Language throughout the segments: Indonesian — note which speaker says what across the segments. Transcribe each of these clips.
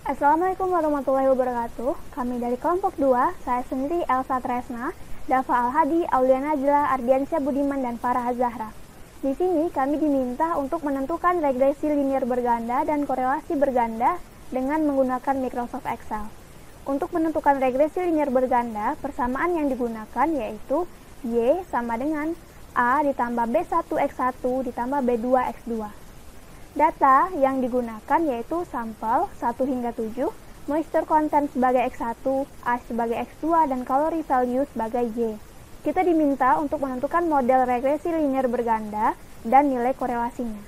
Speaker 1: Assalamualaikum warahmatullahi wabarakatuh. Kami dari kelompok 2, saya sendiri Elsa Tresna, Dafa Al-Hadi, Auliana Najla, Ardiansyah Budiman, dan Farah Zahra. Di sini kami diminta untuk menentukan regresi linier berganda dan korelasi berganda dengan menggunakan Microsoft Excel. Untuk menentukan regresi linier berganda, persamaan yang digunakan yaitu Y sama dengan A ditambah B1X1 ditambah B2X2. Data yang digunakan yaitu sampel 1 hingga 7, moisture content sebagai X1, ash sebagai X2, dan kalori value sebagai Y. Kita diminta untuk menentukan model regresi linier berganda dan nilai korelasinya.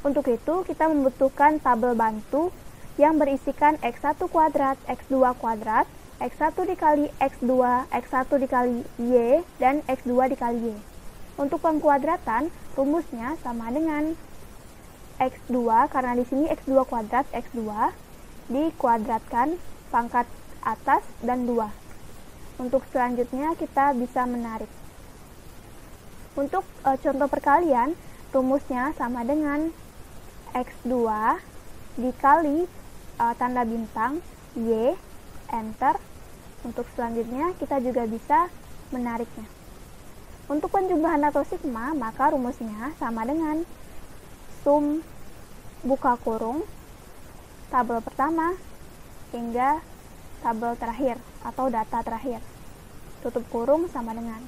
Speaker 1: Untuk itu, kita membutuhkan tabel bantu yang berisikan X1 kuadrat, X2 kuadrat, X1 dikali X2, X1 dikali Y, dan X2 dikali Y. Untuk pengkuadratan, rumusnya sama dengan X2, karena di sini X2 kuadrat X2 dikuadratkan pangkat atas dan 2. Untuk selanjutnya kita bisa menarik. Untuk contoh perkalian, rumusnya sama dengan X2 dikali tanda bintang Y, enter. Untuk selanjutnya kita juga bisa menariknya. Untuk penjumlahan atau sigma, maka rumusnya sama dengan sum buka kurung tabel pertama hingga tabel terakhir atau data terakhir, tutup kurung sama dengan.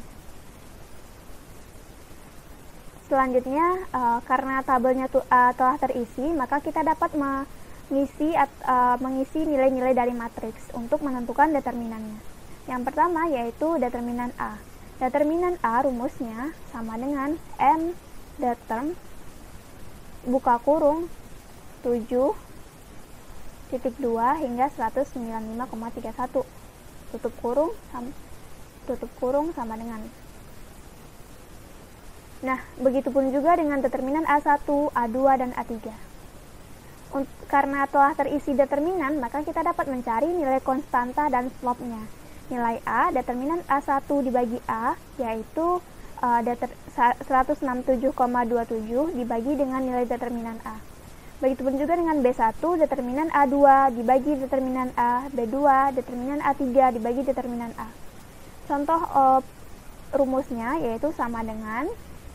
Speaker 1: Selanjutnya, karena tabelnya telah terisi, maka kita dapat mengisi nilai-nilai dari matriks untuk menentukan determinannya. Yang pertama yaitu determinan A. Determinan A rumusnya sama dengan M determ buka kurung 7,2 hingga 195,31, tutup kurung sama dengan. Nah, begitupun juga dengan determinan A1, A2, dan A3. Karena telah terisi determinan, maka kita dapat mencari nilai konstanta dan slope-nya. Nilai A, determinan A1 dibagi A, yaitu 167,27 dibagi dengan nilai determinan A. Begitupun juga dengan B1, determinan A2 dibagi determinan A, B2, determinan A3 dibagi determinan A. Contoh rumusnya yaitu sama dengan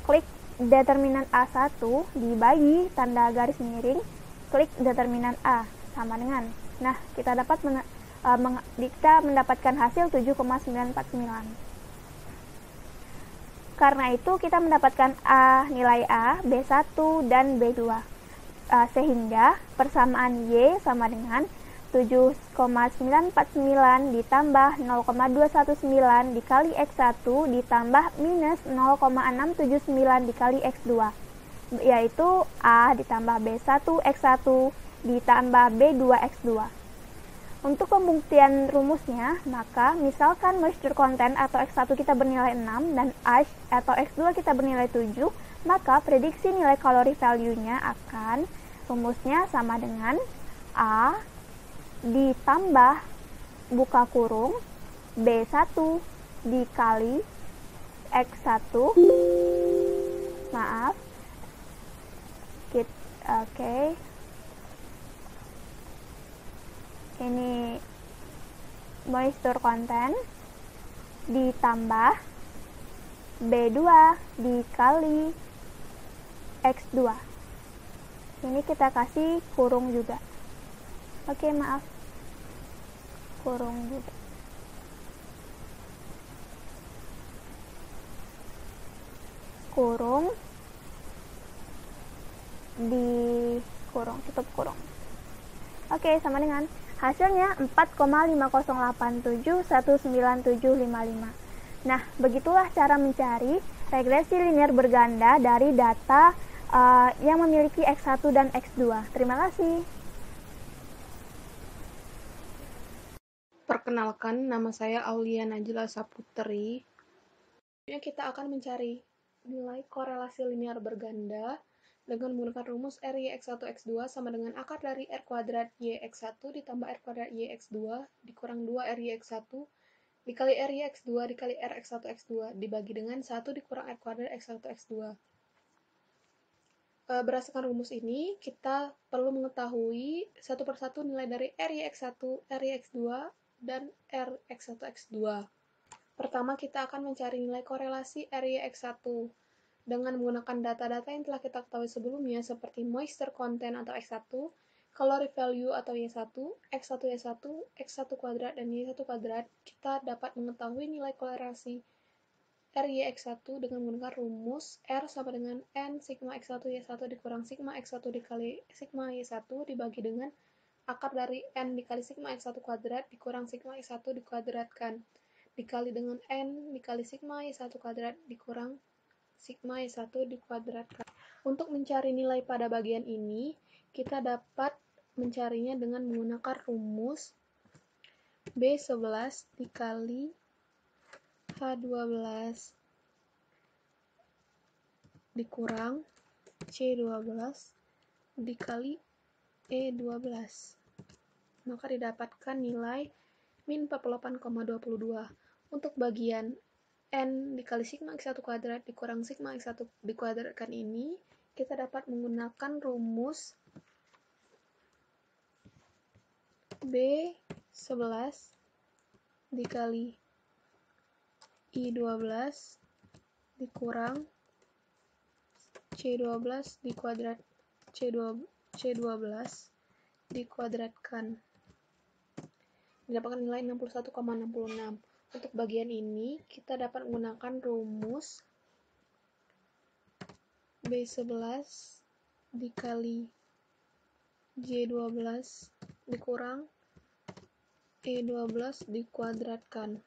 Speaker 1: klik determinan A1 dibagi tanda garis miring, klik determinan A sama dengan. Nah, kita mendapatkan hasil 7,949. Karena itu kita mendapatkan nilai A, B1, dan B2. Sehingga persamaan Y sama dengan 7,949 ditambah 0,219 dikali X1 ditambah minus 0,679 dikali X2, yaitu A ditambah B1 X1 ditambah B2 X2. Untuk pembuktian rumusnya, maka misalkan moisture content atau X1 kita bernilai 6 dan ash atau X2 kita bernilai 7, maka prediksi nilai kalori value-nya akan rumusnya sama dengan A ditambah buka kurung B1 dikali X1, maaf, oke. Ini moisture content ditambah B2 dikali X2. Ini kita kasih kurung juga. Oke, maaf. Kurung juga. Kurung di kurung, tutup kurung. Oke, sama dengan hasilnya 4,50871975. Nah, begitulah cara mencari regresi linier berganda dari data yang memiliki X1 dan X2. Terima kasih.
Speaker 2: Perkenalkan, nama saya Auliana Najla Saputri. Kita akan mencari nilai korelasi linier berganda dengan menggunakan rumus R Y(X1 X2) sama dengan akar dari R kuadrat Y X1 ditambah R kuadrat Y X2 dikurang 2 R Y(X1) dikali R Y(X2) dikali R X1 X2 dibagi dengan 1 dikurang R kuadrat X1 X2. Berdasarkan rumus ini, kita perlu mengetahui satu persatu nilai dari RYX1, RYX2, dan RX1X2. Pertama, kita akan mencari nilai korelasi RYX1 dengan menggunakan data-data yang telah kita ketahui sebelumnya seperti moisture content atau X1, calorie value atau Y1, X1 Y1, X1 kuadrat, dan Y1 kuadrat. Kita dapat mengetahui nilai korelasi RYX1 dengan menggunakan rumus R sama dengan N sigma X1 Y1 dikurang sigma X1 dikali sigma Y1 dibagi dengan akar dari N dikali sigma X1 kuadrat dikurang sigma X1 dikuadratkan dikali dengan N dikali sigma Y1 kuadrat dikurang sigma Y1 dikuadratkan. Untuk mencari nilai pada bagian ini, kita dapat mencarinya dengan menggunakan rumus B11 dikali H12 dikurang C12 dikali E12. Maka didapatkan nilai min 48,22. Untuk bagian N dikali sigma X1 kuadrat dikurang sigma X1 dikuadratkan ini, kita dapat menggunakan rumus B11 dikali I12 dikurang C12 dikuadrat C12 dikuadratkan. Didapatkan nilai 61,66. Untuk bagian ini, kita dapat menggunakan rumus B11 dikali J12 dikurang E12 dikuadratkan.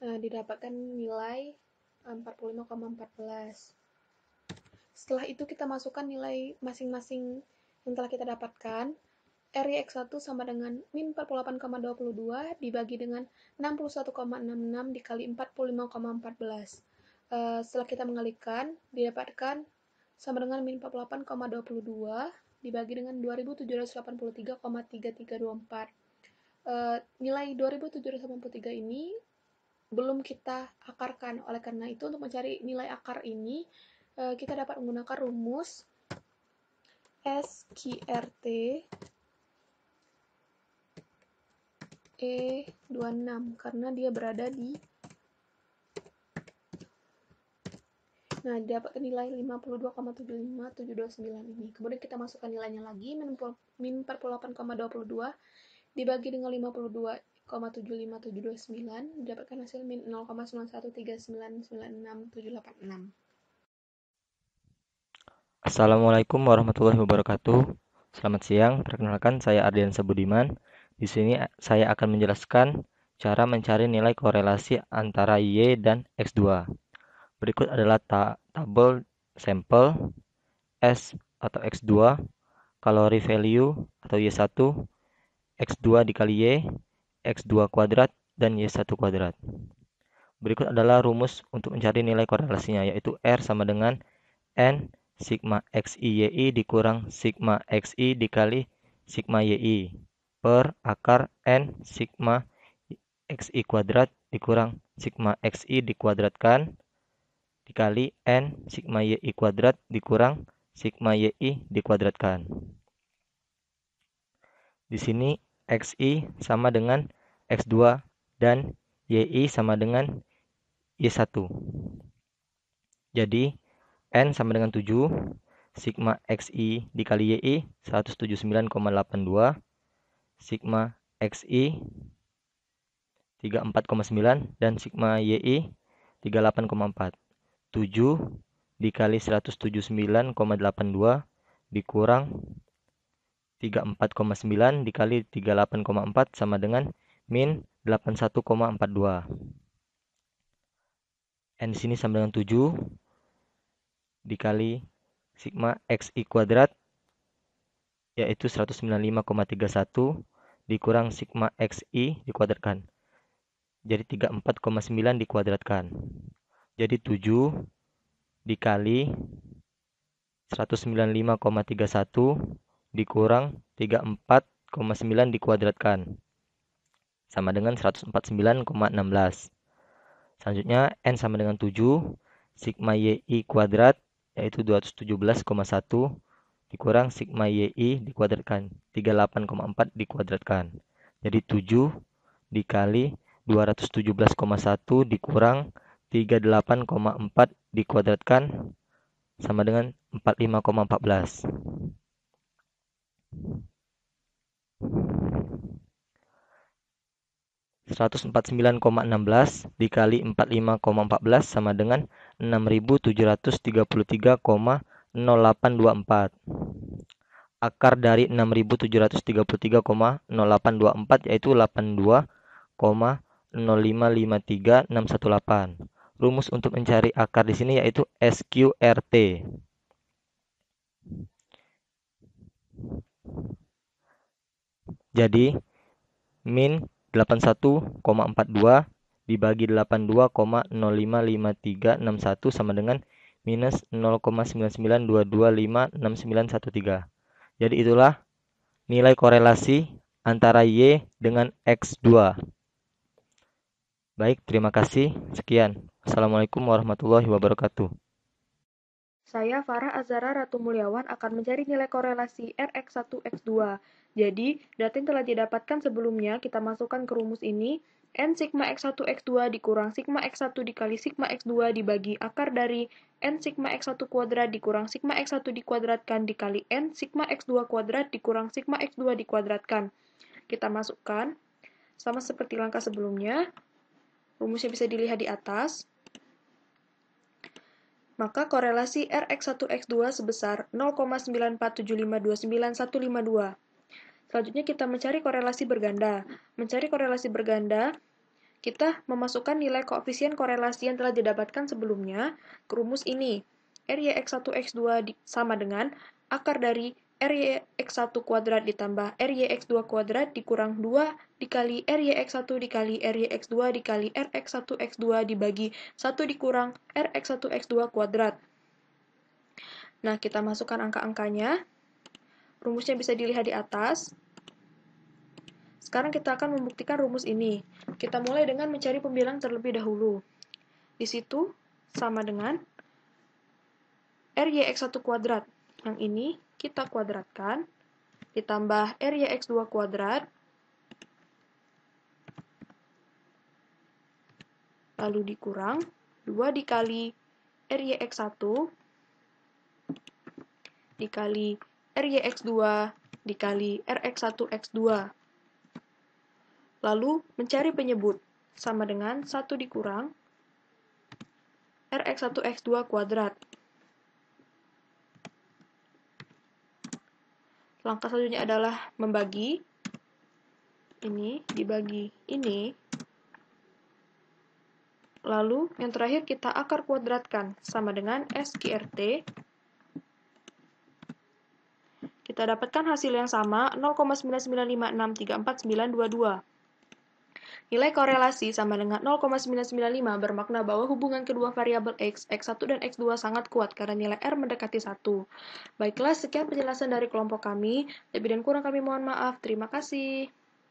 Speaker 2: Didapatkan nilai 45,14. Setelah itu kita masukkan nilai masing-masing yang telah kita dapatkan. RYX1 sama dengan min 48,22 dibagi dengan 61,66 dikali 45,14. Setelah kita mengalihkan, didapatkan sama dengan min 48,22 dibagi dengan 2783,3324. Nilai 2783 ini belum kita akarkan. Oleh karena itu, untuk mencari nilai akar ini, kita dapat menggunakan rumus SQRT E26 karena dia berada di didapatkan nilai 52,75729 ini. Kemudian kita masukkan nilainya lagi, min 48,22 dibagi dengan 52,75729 didapatkan hasil min 0,913996786.
Speaker 3: Assalamualaikum warahmatullahi wabarakatuh. Selamat siang, perkenalkan saya Ardiansyah Budiman. Di sini saya akan menjelaskan cara mencari nilai korelasi antara Y dan X2. Berikut adalah tabel sampel S atau X2, kalori value atau Y1, X2 dikali Y, X2 kuadrat, dan Y1 kuadrat. Berikut adalah rumus untuk mencari nilai korelasinya, yaitu R sama dengan N sigma XI-YI dikurang sigma XI dikali sigma YI per akar N sigma XI kuadrat dikurang sigma XI dikuadratkan dikali N sigma YI kuadrat dikurang sigma YI dikuadratkan. Di sini XI sama dengan X2 dan YI sama dengan Y1. Jadi N sama dengan 7, sigma XI dikali YI 179,82, sigma XI 34,9, dan sigma YI 38,4. 7 dikali 179,82 dikurang 34,9 dikali 38,4 sama dengan min 81,42. N di sini sama dengan 7 dikali sigma XI kuadrat yaitu 195,31 dikurang sigma XI dikuadratkan. Jadi 34,9 dikuadratkan. Jadi 7 dikali 195,31 dikurang 34,9 dikuadratkan. Sama dengan 149,16. Selanjutnya N sama dengan 7 sigma YI kuadrat yaitu 217,1 dikurang sigma YI dikuadratkan, 38,4 dikuadratkan. Jadi 7 dikali 217,1 dikurang 38,4 dikuadratkan sama dengan 45,14. 149,16 dikali 45,14 sama dengan 6.733,0824. Akar dari 6.733,0824 yaitu 82,0553618. Rumus untuk mencari akar di sini yaitu SQRT. Jadi min 81,42 dibagi 82,0553618 sama dengan minus 0,992256913. Jadi itulah nilai korelasi antara Y dengan X2. Baik, terima kasih. Sekian. Assalamualaikum warahmatullahi wabarakatuh.
Speaker 2: Saya Farah Azhara Ratu Mulyawan akan mencari nilai korelasi Rx1, X2. Jadi, data yang telah didapatkan sebelumnya kita masukkan ke rumus ini. N sigma X1, X2 dikurang sigma X1 dikali sigma X2 dibagi akar dari N sigma X1 kuadrat dikurang sigma X1 dikuadratkan dikali N sigma X2 kuadrat dikurang sigma X2 dikuadratkan. Kita masukkan, sama seperti langkah sebelumnya. Rumusnya bisa dilihat di atas. Maka korelasi Rx1x2 sebesar 0,947529152. Selanjutnya kita mencari korelasi berganda. Mencari korelasi berganda, kita memasukkan nilai koefisien korelasi yang telah didapatkan sebelumnya ke rumus ini. Ryx1x2 sama dengan akar dari Ryx1 kuadrat ditambah Ryx2 kuadrat dikurang 2 dikali Ryx1 dikali Ryx2 dikali Rx1x2 dibagi 1 dikurang Rx1x2 kuadrat. Nah, kita masukkan angka-angkanya. Rumusnya bisa dilihat di atas. Sekarang kita akan membuktikan rumus ini. Kita mulai dengan mencari pembilang terlebih dahulu. Di situ sama dengan Ryx1 kuadrat. Yang ini kita kuadratkan, ditambah Ryx2 kuadrat, lalu dikurang 2 dikali Ryx1 dikali Ryx2 dikali Rx1x2. Lalu mencari penyebut, sama dengan 1 dikurang Rx1x2 kuadrat. Langkah selanjutnya adalah membagi. Ini dibagi ini. Lalu yang terakhir kita akar kuadratkan, sama dengan SQRT. Kita dapatkan hasil yang sama, 0,995634922. Nilai korelasi sama dengan 0,995 bermakna bahwa hubungan kedua variabel X, X1 dan X2 sangat kuat karena nilai R mendekati 1. Baiklah, sekian penjelasan dari kelompok kami. Lebih dan kurang kami mohon maaf. Terima kasih.